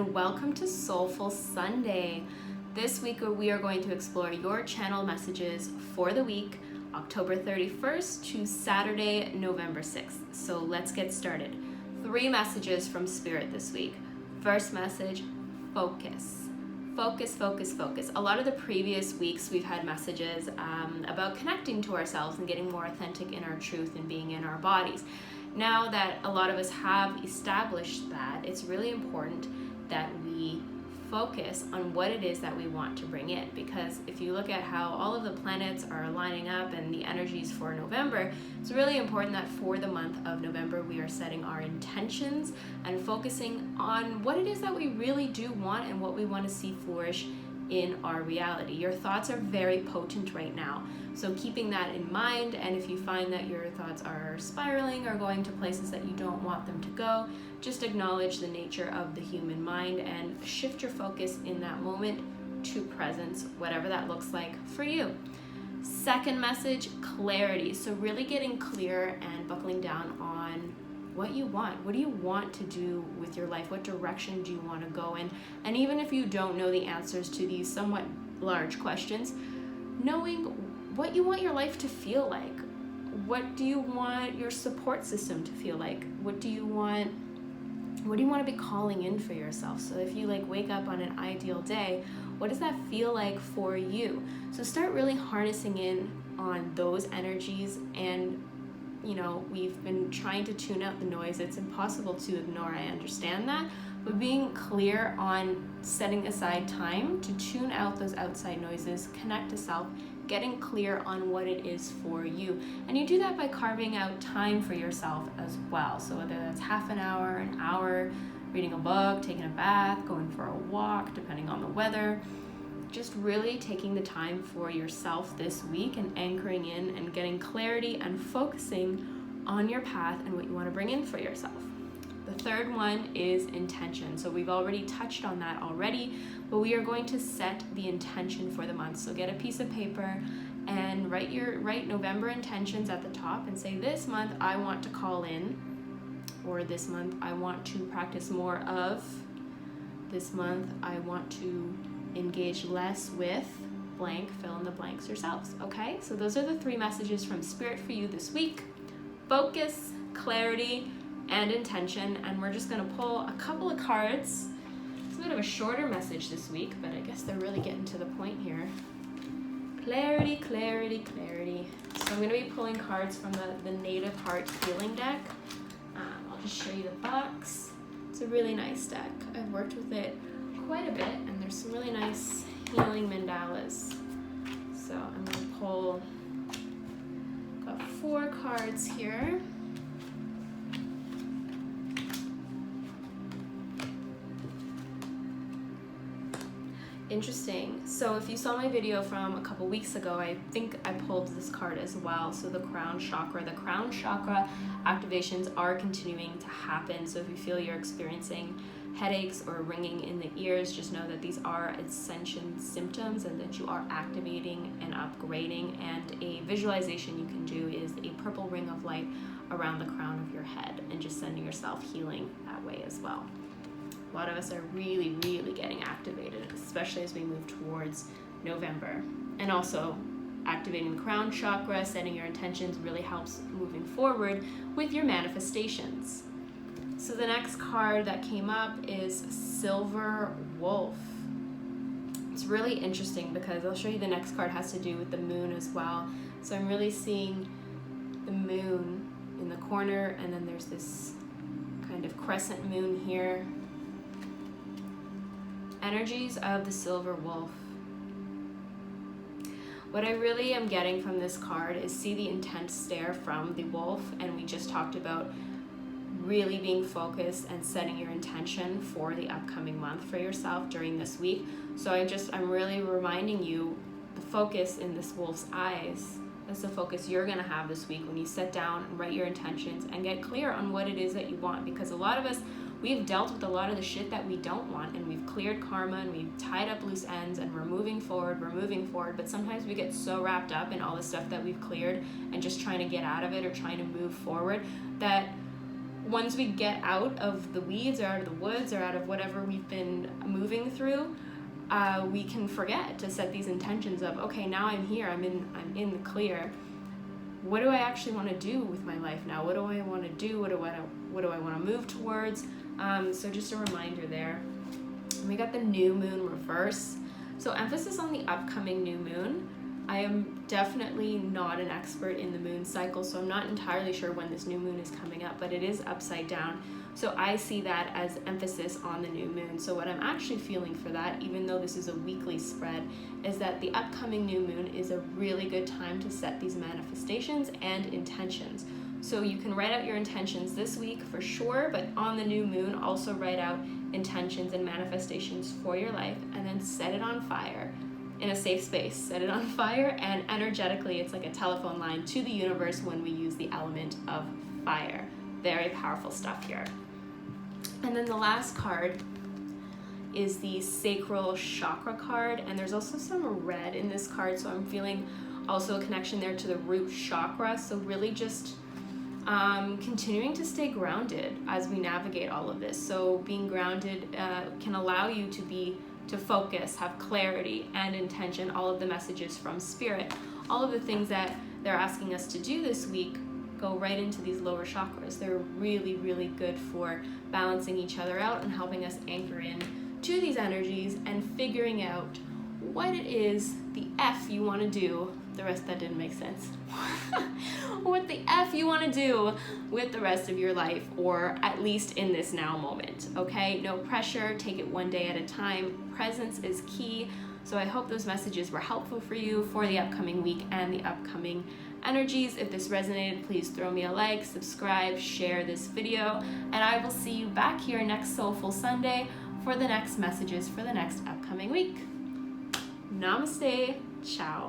and welcome to Soulful Sunday. This week we are going to explore your channel messages for the week, October 31st to Saturday, November 6th. So let's get started. 3 messages from Spirit this week. First message, focus. Focus, focus, focus. A lot of the previous weeks we've had messages about connecting to ourselves and getting more authentic in our truth and being in our bodies. Now that a lot of us have established that, it's really important that we focus on what it is that we want to bring in, because if you look at how all of the planets are lining up and the energies for November, it's really important that for the month of November we are setting our intentions and focusing on what it is that we really do want and what we want to see flourish in our reality. Your thoughts are very potent right now, so keeping that in mind, and if you find that your thoughts are spiraling or going to places that you don't want them to go, just acknowledge the nature of the human mind and shift your focus in that moment to presence, whatever that looks like for you. Second message, clarity. So really getting clear and buckling down on what you want. What do you want to do with your life? What direction do you want to go in? And even if you don't know the answers to these somewhat large questions, knowing what you want your life to feel like. What do you want your support system to feel like? What do you want to be calling in for yourself? So if you wake up on an ideal day, what does that feel like for you? So start really harnessing in on those energies. And we've been trying to tune out the noise. It's impossible to ignore, I understand that, but being clear on setting aside time to tune out those outside noises, connect to self, getting clear on what it is for you. And you do that by carving out time for yourself as well. So whether that's half an hour, reading a book, taking a bath, going for a walk, depending on the weather, just really taking the time for yourself this week and anchoring in and getting clarity and focusing on your path and what you want to bring in for yourself. The third one is intention. So we've already touched on that already, but we are going to set the intention for the month. So get a piece of paper and write November intentions at the top and say, this month I want to call in, or this month I want to practice more of, this month I want to engage less with blank, fill in the blanks yourselves. Okay, so those are the 3 messages from Spirit for you this week. Focus, clarity, and intention. And we're just going to pull a couple of cards. It's a bit of a shorter message this week, but I guess they're really getting to the point here. Clarity, clarity, clarity. So I'm going to be pulling cards from the Native Heart Healing deck. I'll just show you the box. It's a really nice deck. I've worked with it quite a bit, and there's some really nice healing mandalas. So I'm going to pull, got 4 cards here. Interesting. So if you saw my video from a couple weeks ago, I think I pulled this card as well. So the crown chakra. The crown chakra activations are continuing to happen. So if you feel you're experiencing headaches or ringing in the ears, just know that these are ascension symptoms and that you are activating and upgrading. And a visualization you can do is a purple ring of light around the crown of your head and just sending yourself healing that way as well. A lot of us are really, really getting activated, especially as we move towards November. And also activating the crown chakra, setting your intentions really helps moving forward with your manifestations. So the next card that came up is Silver Wolf. It's really interesting because I'll show you the next card has to do with the moon as well. So I'm really seeing the moon in the corner, and then there's this kind of crescent moon here. Energies of the Silver Wolf. What I really am getting from this card is see the intense stare from the wolf, and we just talked about really being focused and setting your intention for the upcoming month for yourself during this week. So I'm really reminding you the focus in this wolf's eyes. That's the focus you're going to have this week when you sit down and write your intentions and get clear on what it is that you want, because a lot of us, we've dealt with a lot of the shit that we don't want, and we've cleared karma and we've tied up loose ends and we're moving forward, but sometimes we get so wrapped up in all the stuff that we've cleared and just trying to get out of it or trying to move forward that once we get out of the weeds or out of the woods or out of whatever we've been moving through, we can forget to set these intentions of, okay, now I'm here, I'm in the clear. What do I actually want to do with my life now? What do I want to do? What do I want to move towards? So just a reminder there. We got the new moon reverse. So emphasis on the upcoming new moon. I am definitely not an expert in the moon cycle, so I'm not entirely sure when this new moon is coming up, but it is upside down. So I see that as emphasis on the new moon. So what I'm actually feeling for that, even though this is a weekly spread, is that the upcoming new moon is a really good time to set these manifestations and intentions. So you can write out your intentions this week for sure, but on the new moon, also write out intentions and manifestations for your life, and then set it on fire in a safe space. Set it on fire, and energetically, it's like a telephone line to the universe when we use the element of fire. Very powerful stuff here. And then the last card is the sacral chakra card, and there's also some red in this card, so I'm feeling also a connection there to the root chakra. So really just continuing to stay grounded as we navigate all of this. So being grounded can allow you to focus, have clarity and intention, all of the messages from spirit, all of the things that they're asking us to do this week go right into these lower chakras. They're really, really good for balancing each other out and helping us anchor in to these energies and figuring out what it is the F you want to do. The rest of that didn't make sense. What the F you want to do with the rest of your life, or at least in this now moment, okay? No pressure, take it one day at a time. Presence is key. So I hope those messages were helpful for you for the upcoming week and the upcoming energies. If this resonated, please throw me a like, subscribe, share this video, and I will see you back here next Soulful Sunday for the next messages for the next upcoming week. Namaste. Ciao.